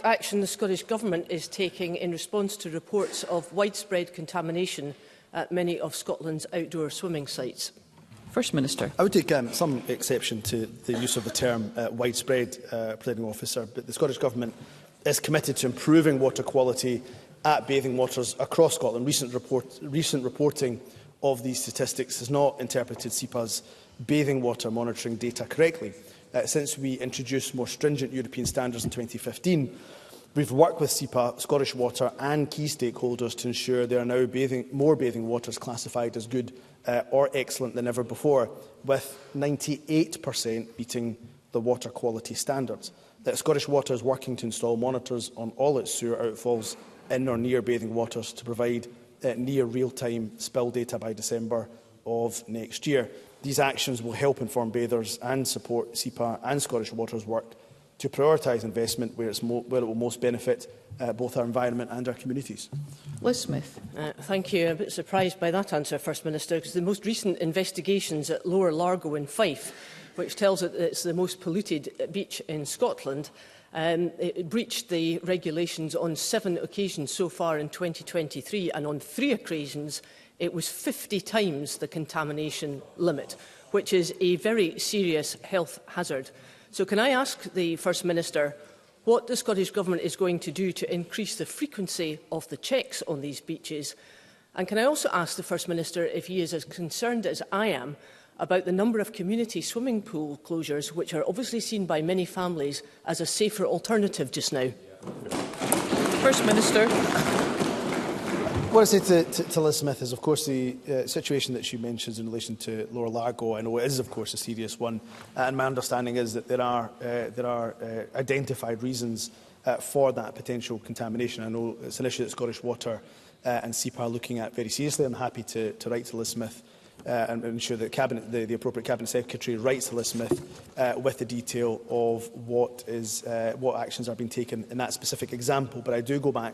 action the Scottish Government is taking in response to reports of widespread contamination at many of Scotland's outdoor swimming sites? First Minister. I would take some exception to the use of the term widespread, Presiding Officer, but the Scottish Government is committed to improving water quality at bathing waters across Scotland. Recent reporting of these statistics has not interpreted SEPA's bathing water monitoring data correctly. Since we introduced more stringent European standards in 2015, we've worked with SEPA, Scottish Water and key stakeholders to ensure there are now more bathing waters classified as good or excellent than ever before, with 98% meeting the water quality standards. Scottish Water is working to install monitors on all its sewer outfalls in or near bathing waters to provide near real-time spill data by December of next year. These actions will help inform bathers and support SEPA and Scottish Water's work to prioritise investment where it will most benefit both our environment and our communities. Liz Smith. Thank you. I'm a bit surprised by that answer, First Minister, because the most recent investigations at Lower Largo in Fife, which tells it that it's the most polluted beach in Scotland, it breached the regulations on 7 occasions so far in 2023, and on 3 occasions it was 50 times the contamination limit, which is a very serious health hazard. So can I ask the First Minister what the Scottish Government is going to do to increase the frequency of the checks on these beaches? And can I also ask the First Minister if he is as concerned as I am about the number of community swimming pool closures, which are obviously seen by many families as a safer alternative just now? First Minister. What I say to Liz Smith is, of course, the situation that she mentions in relation to Lower Largo. I know it is, of course, a serious one, and my understanding is that there are identified reasons for that potential contamination. I know it's an issue that Scottish Water and SEPA are looking at very seriously. I'm happy to write to Liz Smith and ensure that the appropriate Cabinet Secretary writes to Liz Smith with the detail of what actions are being taken in that specific example. But I do go back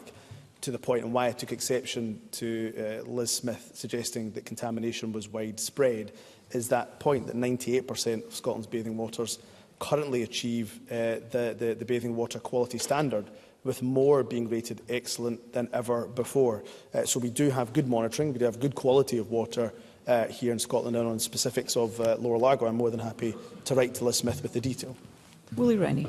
to the point and why I took exception to Liz Smith suggesting that contamination was widespread, is that point that 98% of Scotland's bathing waters currently achieve the bathing water quality standard, with more being rated excellent than ever before. So we do have good monitoring, we do have good quality of water here in Scotland, and on specifics of Lower Largo, I'm more than happy to write to Liz Smith with the detail. Willie Rennie.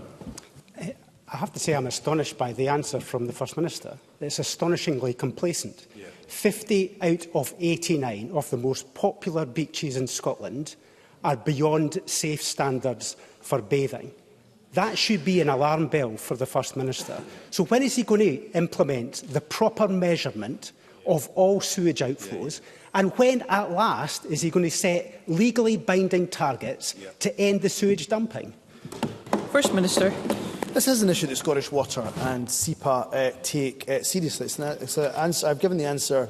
I have to say I'm astonished by the answer from the First Minister. It's astonishingly complacent. 50 out of 89 of the most popular beaches in Scotland are beyond safe standards for bathing. That should be an alarm bell for the First Minister. So when is he going to implement the proper measurement of all sewage outflows? And when, at last, is he going to set legally binding targets to end the sewage dumping? First Minister. This is an issue that Scottish Water and SEPA take seriously. I've given the answer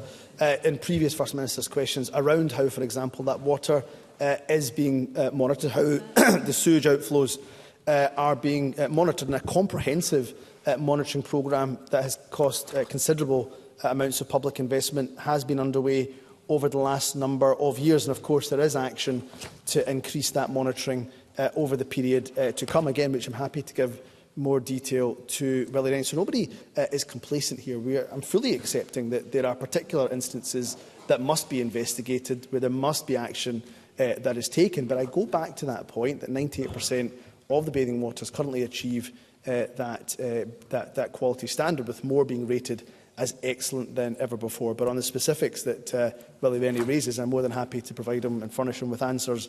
in previous First Minister's questions around how, for example, that water is being monitored, how the sewage outflows are being monitored, in a comprehensive monitoring programme that has cost considerable amounts of public investment has been underway over the last number of years. And of course there is action to increase that monitoring over the period to come, again, which I'm happy to give more detail to Willie Rennie. So nobody is complacent here. I'm fully accepting that there are particular instances that must be investigated, where there must be action that is taken. But I go back to that point that 98% of the bathing waters currently achieve that quality standard, with more being rated as excellent than ever before. But on the specifics that Willie Rennie raises, I'm more than happy to provide him and furnish him with answers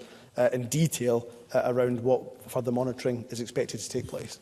in detail around what further monitoring is expected to take place.